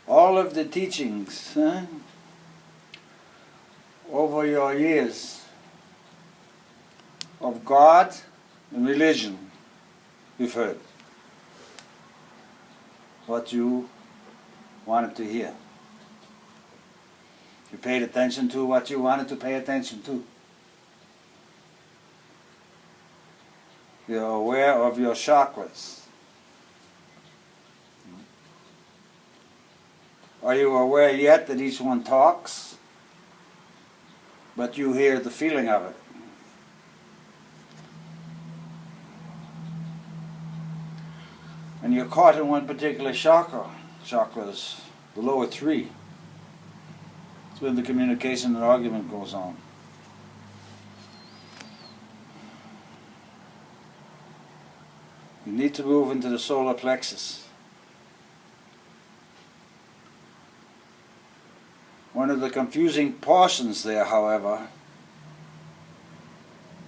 all of the teachings over your years of God and religion, you've heard what you wanted to hear. You paid attention to what you wanted to pay attention to. You're aware of your chakras. Are you aware yet that each one talks, but you hear the feeling of it? And you're caught in one particular chakra. Chakras, the lower three. It's where the communication and argument goes on. You need to move into the solar plexus. One of the confusing portions there, however,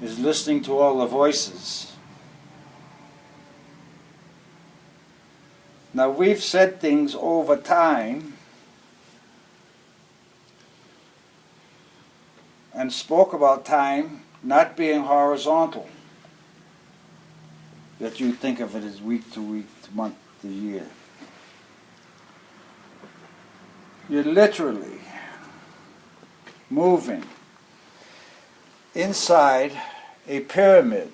is listening to all the voices. Now, we've said things over time and spoke about time not being horizontal, that you think of it as week to week, month to year. You're literally moving inside a pyramid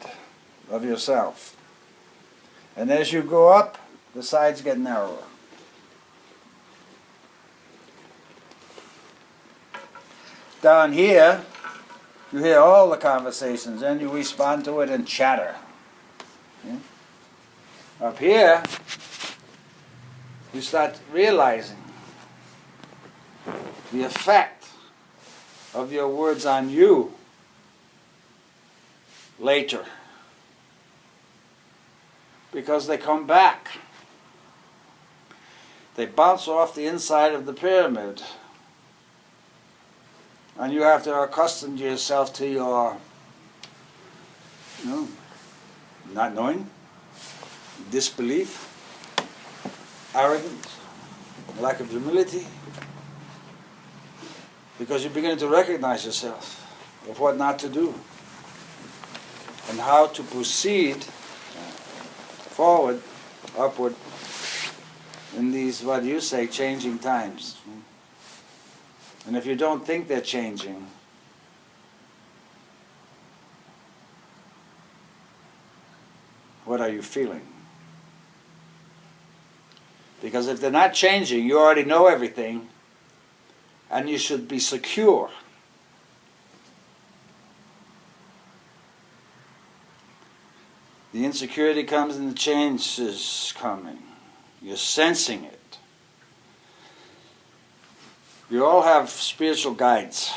of yourself. And as you go up, the sides get narrower. Down here, you hear all the conversations and you respond to it in chatter. Yeah? Up here, you start realizing the effect of your words on you later, because they come back. They bounce off the inside of the pyramid, and you have to accustom yourself to your, not knowing, disbelief, arrogance, lack of humility, because you're beginning to recognize yourself of what not to do and how to proceed forward, upward, in these, what you say, changing times. And if you don't think they're changing, what are you feeling? Because if they're not changing, you already know everything, and you should be secure. The insecurity comes and the change is coming. You're sensing it. You all have spiritual guides.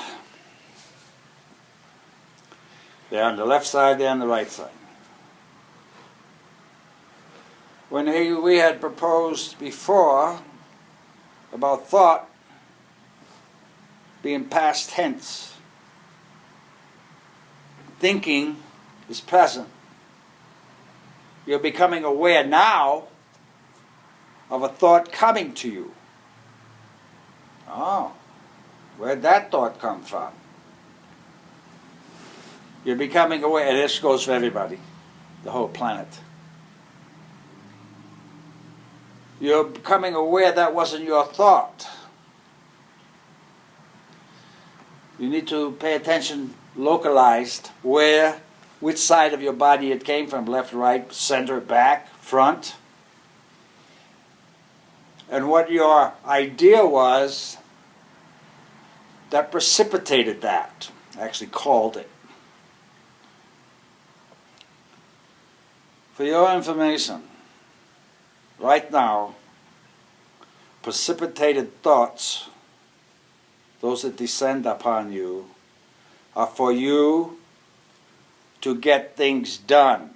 They're on the left side, they're on the right side. When we had proposed before about thought being past tense, thinking is present. You're becoming aware now of a thought coming to you. Oh, where'd that thought come from? You're becoming aware, and this goes for everybody, the whole planet. You're becoming aware that wasn't your thought. You need to pay attention, localized, where, which side of your body it came from, left, right, center, back, front. And what your idea was that precipitated that, actually called it. For your information, right now, precipitated thoughts, those that descend upon you, are for you to get things done.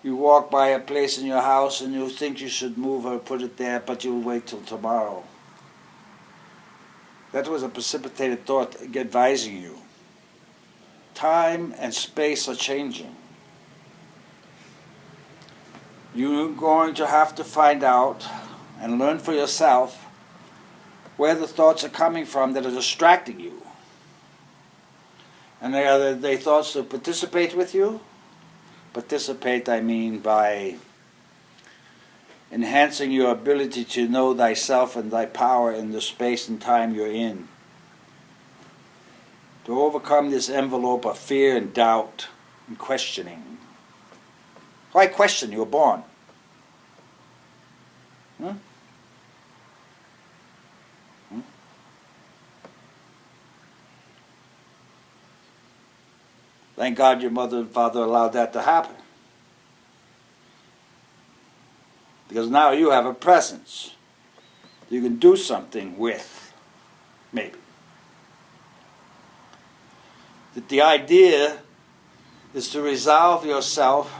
You walk by a place in your house and you think you should move or put it there, but you'll wait till tomorrow. That was a precipitated thought advising you. Time and space are changing. you're going to have to find out and learn for yourself where the thoughts are coming from that are distracting you. And are they thoughts that participate with you? Participate, I mean, by enhancing your ability to know thyself and thy power in the space and time you're in. To overcome this envelope of fear and doubt and questioning. Why question? You were born. Hmm? Hmm? Thank God your mother and father allowed that to happen. Because now you have a presence you can do something with, maybe. That the idea is to resolve yourself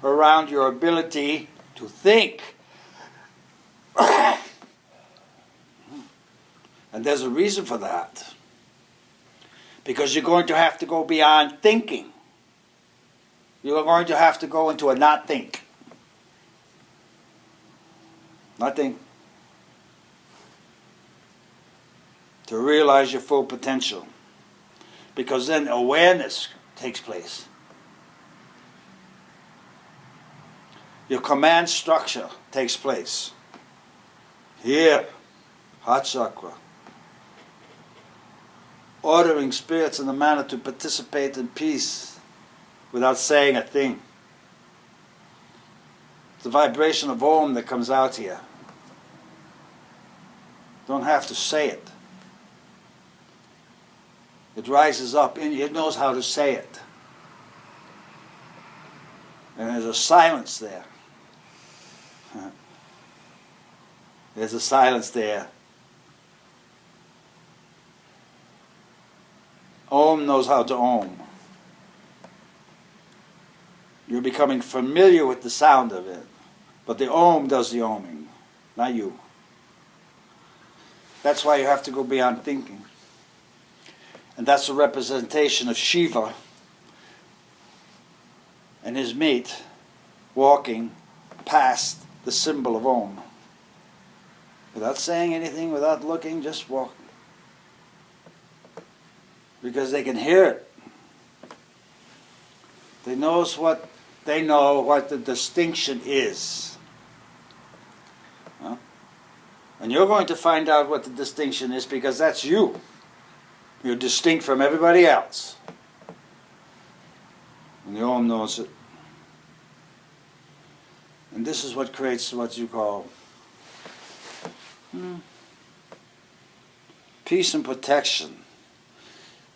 around your ability to think. And there's a reason for that. Because you're going to have to go beyond thinking. You're going to have to go into a not think. Nothing. To realize your full potential. Because then awareness takes place. Your command structure takes place. Here, heart chakra. Ordering spirits in a manner to participate in peace without saying a thing. It's the vibration of Om that comes out here. Don't have to say it. It rises up in you. It knows how to say it. And there's a silence there. There's a silence there. Om knows how to Om. You're becoming familiar with the sound of it. But the Om does the Oming, not you. That's why you have to go beyond thinking. And that's a representation of Shiva and his mate walking past the symbol of Om. Without saying anything, without looking, just walking. Because they can hear it. They know what the distinction is. Huh? And you're going to find out what the distinction is because that's you. You're distinct from everybody else. And the Om knows it. And this is what creates what you call peace and protection,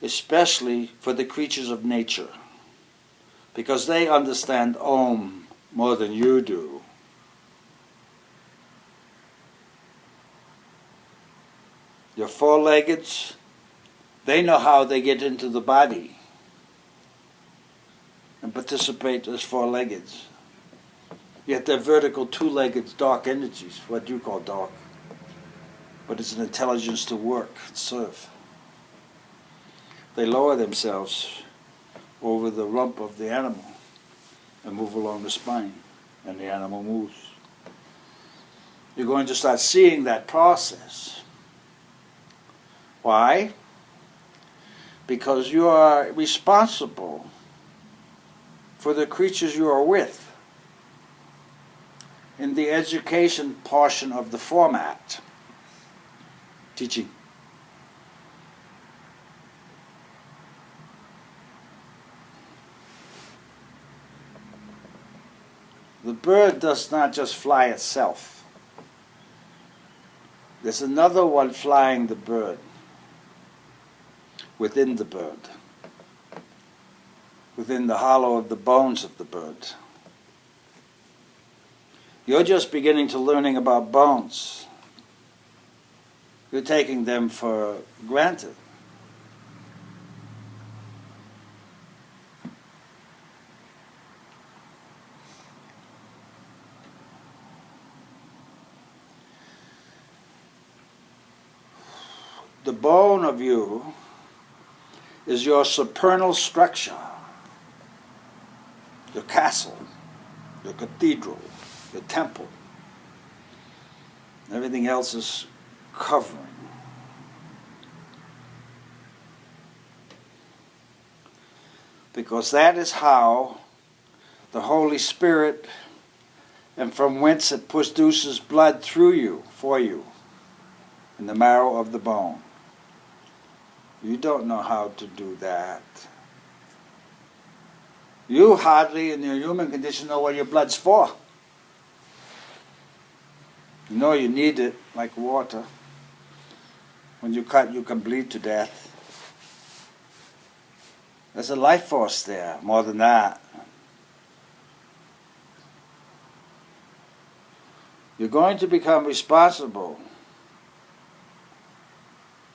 especially for the creatures of nature, because they understand Om more than you do. Your four-leggeds, they know how they get into the body and participate as four-leggeds. Yet they're vertical two-legged dark energies, what you call dark. But it's an intelligence to work and serve. They lower themselves over the rump of the animal and move along the spine, and the animal moves. You're going to start seeing that process. Why? Because you are responsible for the creatures you are with in the education portion of the format. Teaching. The bird does not just fly itself. There's another one flying the bird, within the bird, within the hollow of the bones of the bird. You're just beginning to learning about bones. You're taking them for granted. The bone of you is your supernal structure, your castle. your cathedral, your temple. Everything else is covering. Because that is how the Holy Spirit, and from whence it produces blood through you, for you, in the marrow of the bone. You don't know how to do that. You hardly, in your human condition, know what your blood's for. You know you need it like water. When you cut, you can bleed to death. There's a life force there, more than that. You're going to become responsible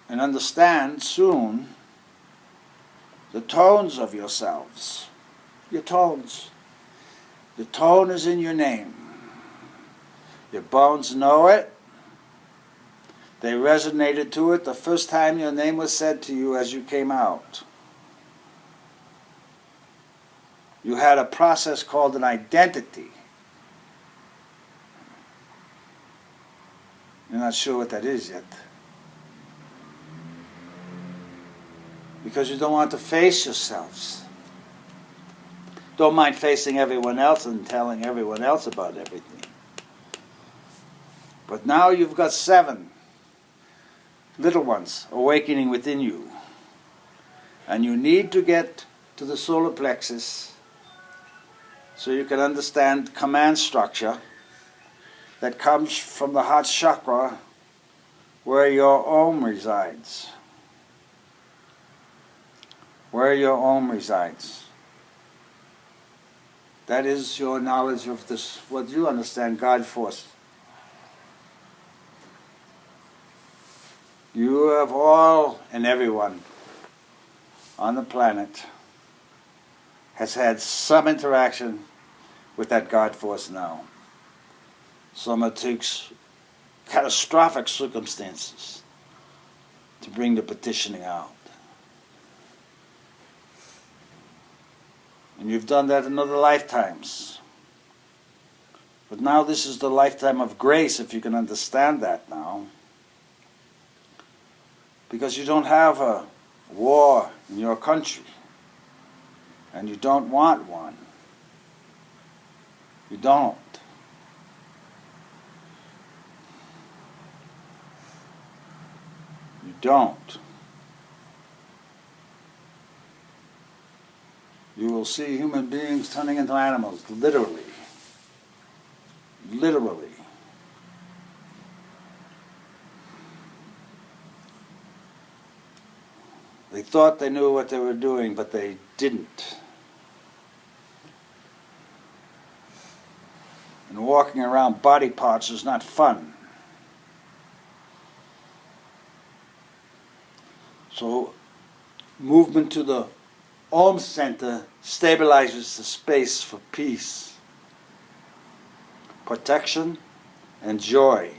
and understand soon the tones of yourselves. Your tones. The tone is in your name. Your bones know it. They resonated to it the first time your name was said to you as you came out. You had a process called an identity. You're not sure what that is yet. Because you don't want to face yourselves. Don't mind facing everyone else and telling everyone else about everything. But now you've got 7 little ones awakening within you. And you need to get to the solar plexus so you can understand command structure that comes from the heart chakra where your Om resides. Where your Om resides. That is your knowledge of this, what you understand, God force. You have all and everyone on the planet has had some interaction with that God force now. Some it takes catastrophic circumstances to bring the petitioning out. And you've done that in other lifetimes. But now this is the lifetime of grace, if you can understand that now. Because you don't have a war in your country. And you don't want one. You don't. You don't. You will see human beings turning into animals, literally. Literally. They thought they knew what they were doing, but they didn't. And walking around body parts is not fun. So, movement to the Om center stabilizes the space for peace, protection, and joy.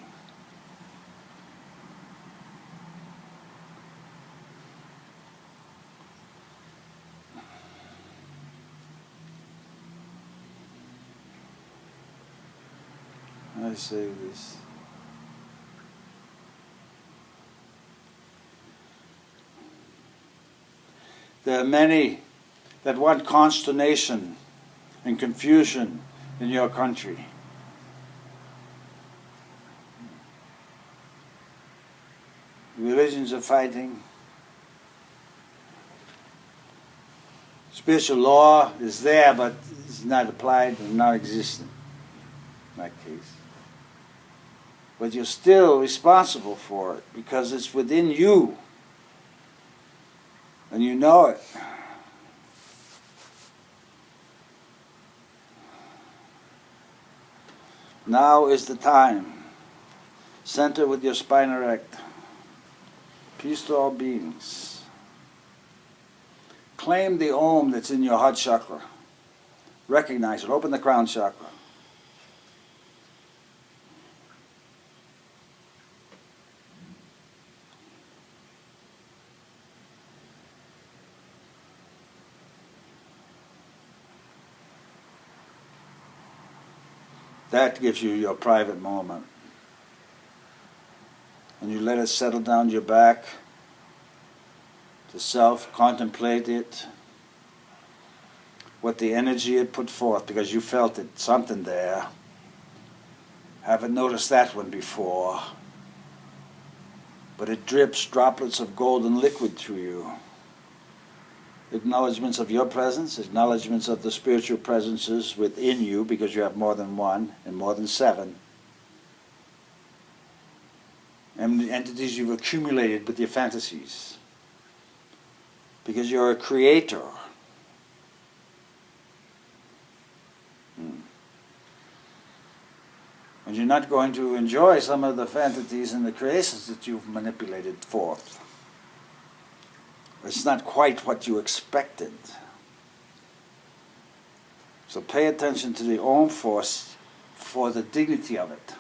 I say this. There are many that want consternation and confusion in your country. Religions are fighting. Spiritual law is there, but it's not applied and not existent in that case. But you're still responsible for it because it's within you. And you know it. Now is the time. Center with your spine erect. Peace to all beings. Claim the Om that's in your heart chakra. Recognize it. Open the crown chakra. That gives you your private moment. And you let it settle down your back to self-contemplate it, what the energy it put forth, because you felt it, something there. Haven't noticed that one before. But it drips droplets of golden liquid through you. Acknowledgements of your presence, acknowledgements of the spiritual presences within you, because you have more than one and more than seven. And the entities you've accumulated with your fantasies. Because you're a creator. And you're not going to enjoy some of the fantasies and the creations that you've manipulated forth. It's not quite what you expected. So pay attention to the Om force for the dignity of it.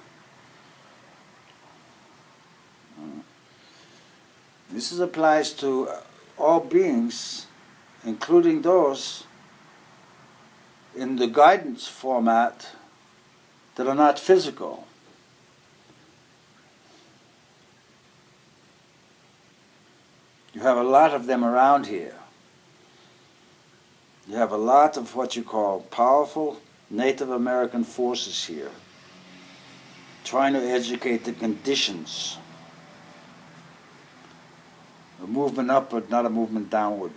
This applies to all beings, including those in the guidance format that are not physical. You have a lot of them around here. You have a lot of what you call powerful Native American forces here, trying to educate the conditions. A movement upward, not a movement downward.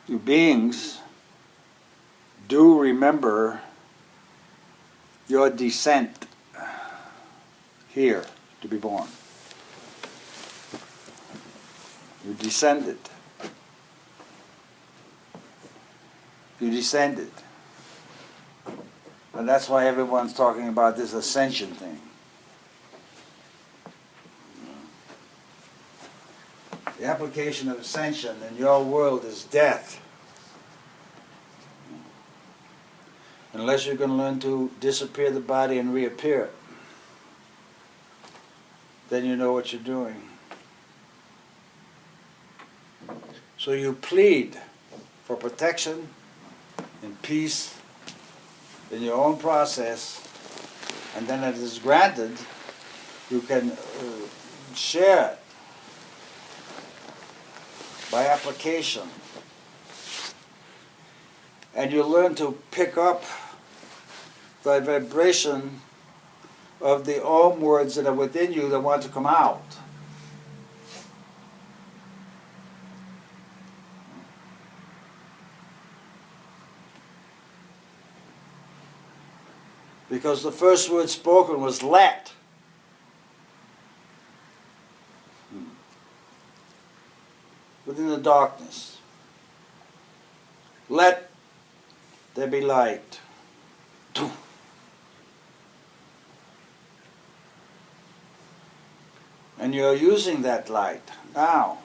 You beings do remember your descent here to be born. You descended. You descended. And that's why everyone's talking about this ascension thing. The application of ascension in your world is death. Unless you can learn to disappear the body and reappear it, then you know what you're doing. So you plead for protection and peace in your own process, and then it is granted, you can share it by application. And you learn to pick up the vibration of the Om words that are within you that want to come out. Because the first word spoken was let. Within the darkness. Let there be light. And you're using that light now.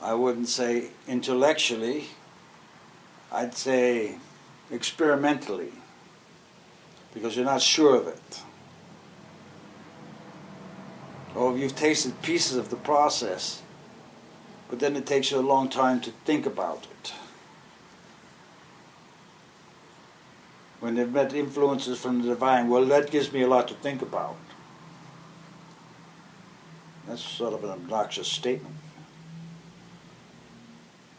I wouldn't say intellectually, I'd say experimentally, because you're not sure of it. Or you've tasted pieces of the process, but then it takes you a long time to think about it. When they've met influences from the divine, well, that gives me a lot to think about. That's sort of an obnoxious statement.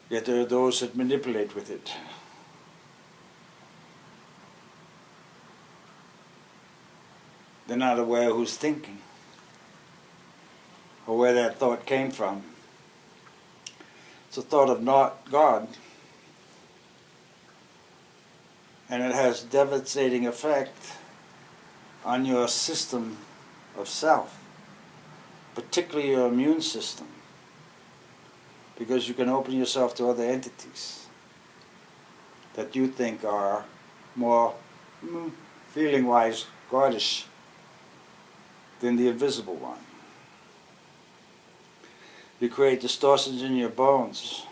Yet there are those that manipulate with it. They're not aware who's thinking or where that thought came from. It's a thought of not God, and it has devastating effect on your system of self, particularly your immune system, because you can open yourself to other entities that you think are more feeling-wise Godish than the invisible one. You create distortions in your bones,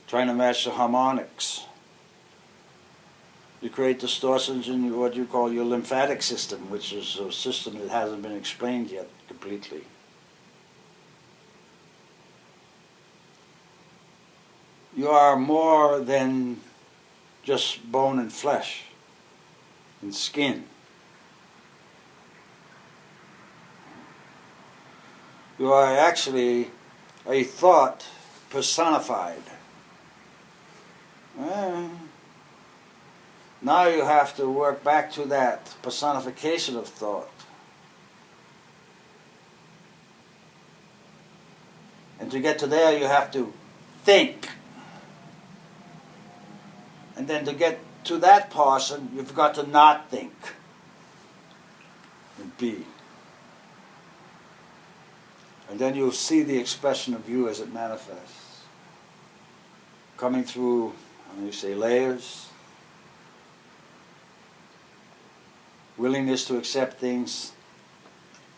trying to match the harmonics. You create distortions in what you call your lymphatic system, which is a system that hasn't been explained yet completely. you are more than just bone and flesh and skin. You are actually a thought personified. Now you have to work back to that personification of thought. And to get to there, you have to think. And then to get to that portion, you've got to not think and be. And then you'll see the expression of you as it manifests. Coming through, you say, layers. Willingness to accept things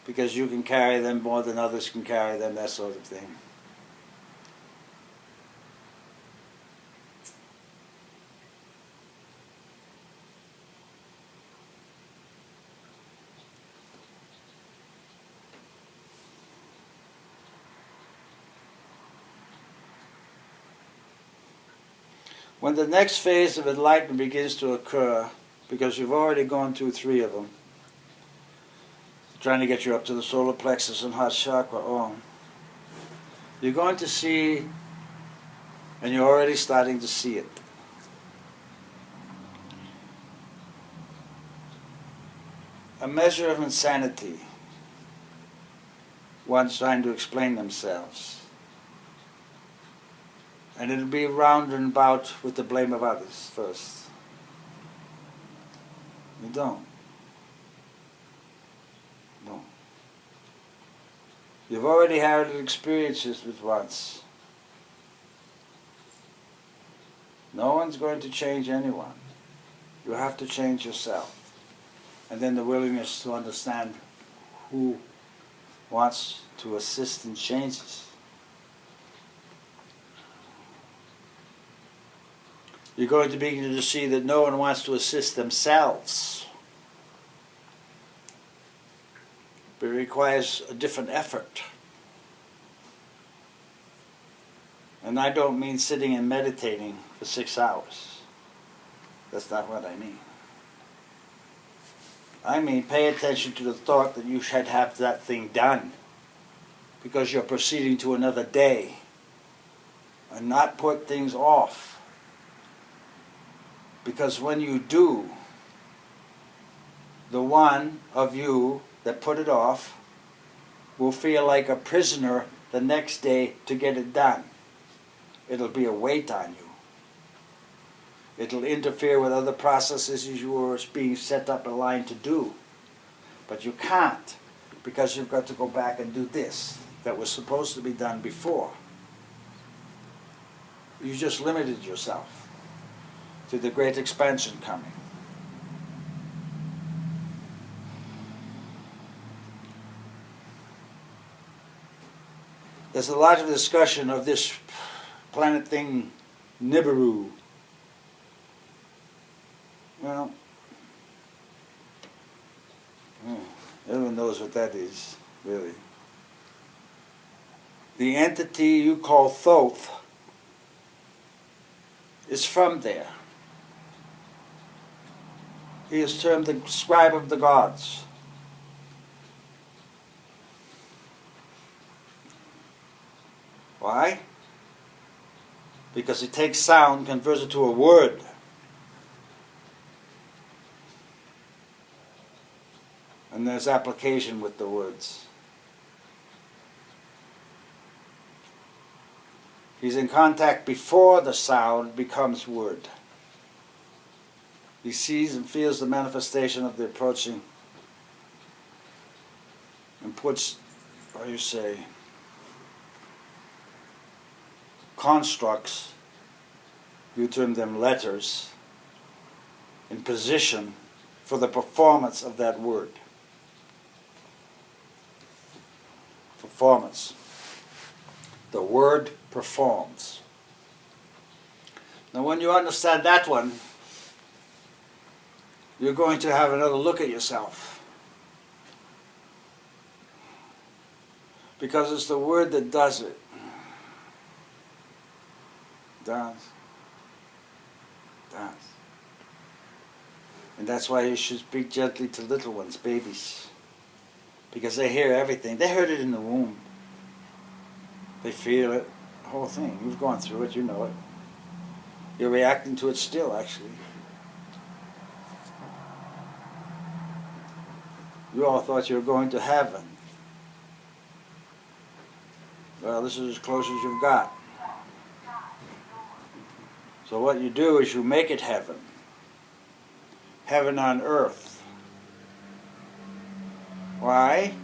because you can carry them more than others can carry them, that sort of thing. When the next phase of enlightenment begins to occur, because you've already gone through 3 of them, trying to get you up to the solar plexus and heart chakra, you're going to see, and you're already starting to see it, a measure of insanity, one's trying to explain themselves. And it'll be round and about with the blame of others first. You don't. No. You've already had experiences with once. No one's going to change anyone. You have to change yourself. And then the willingness to understand who wants to assist in changes. You're going to begin to see that no one wants to assist themselves. But it requires a different effort. And I don't mean sitting and meditating for 6 hours. That's not what I mean. I mean pay attention to the thought that you should have that thing done because you're proceeding to another day, and not put things off. Because when you do, the one of you that put it off will feel like a prisoner the next day to get it done. It'll be a weight on you. It'll interfere with other processes you were being set up and aligned to do. But you can't, because you've got to go back and do this that was supposed to be done before. You just limited yourself to the great expansion coming. There's a lot of discussion of this planet thing, Nibiru. Well, everyone knows what that is, really. The entity you call Thoth is from there. He is termed the scribe of the gods. Why? Because he takes sound, converts it to a word. And there's application with the words. He's in contact before the sound becomes word. He sees and feels the manifestation of the approaching and puts, how do you say, constructs, you term them letters, in position for the performance of that word. Performance. The word performs. Now when you understand that one, you're going to have another look at yourself. Because it's the word that does it. Does. Does. And that's why you should speak gently to little ones, babies. Because they hear everything. They heard it in the womb. They feel it. The whole thing. You've gone through it, you know it. You're reacting to it still, actually. You all thought you were going to heaven. Well, this is as close as you've got. So what you do is you make it heaven. Heaven on earth. Why?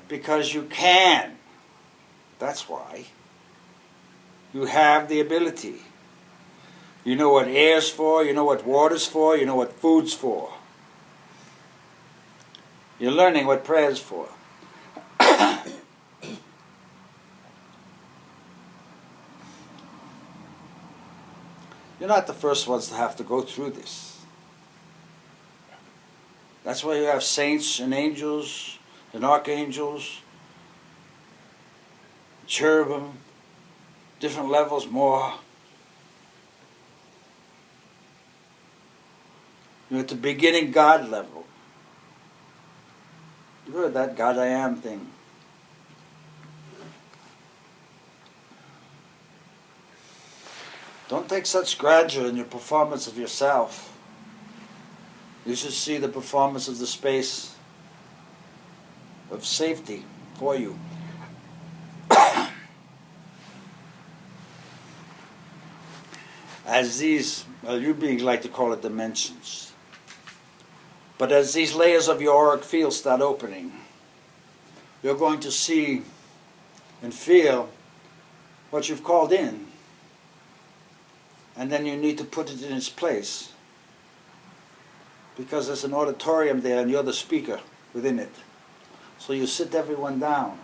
Because you can. That's why. You have the ability. You know what air's for, you know what water's for, you know what food's for. You're learning what prayer's for. You're not the first ones to have to go through this. That's why you have saints and angels and archangels, cherubim, different levels more. You're at the beginning God level. You heard that God I am thing. Don't take such grandeur in your performance of yourself. You should see the performance of the space of safety for you. As these, well, you beings like to call it dimensions. But as these layers of your auric field start opening, you're going to see and feel what you've called in. And then you need to put it in its place. Because there's an auditorium there and you're the speaker within it. So you sit everyone down.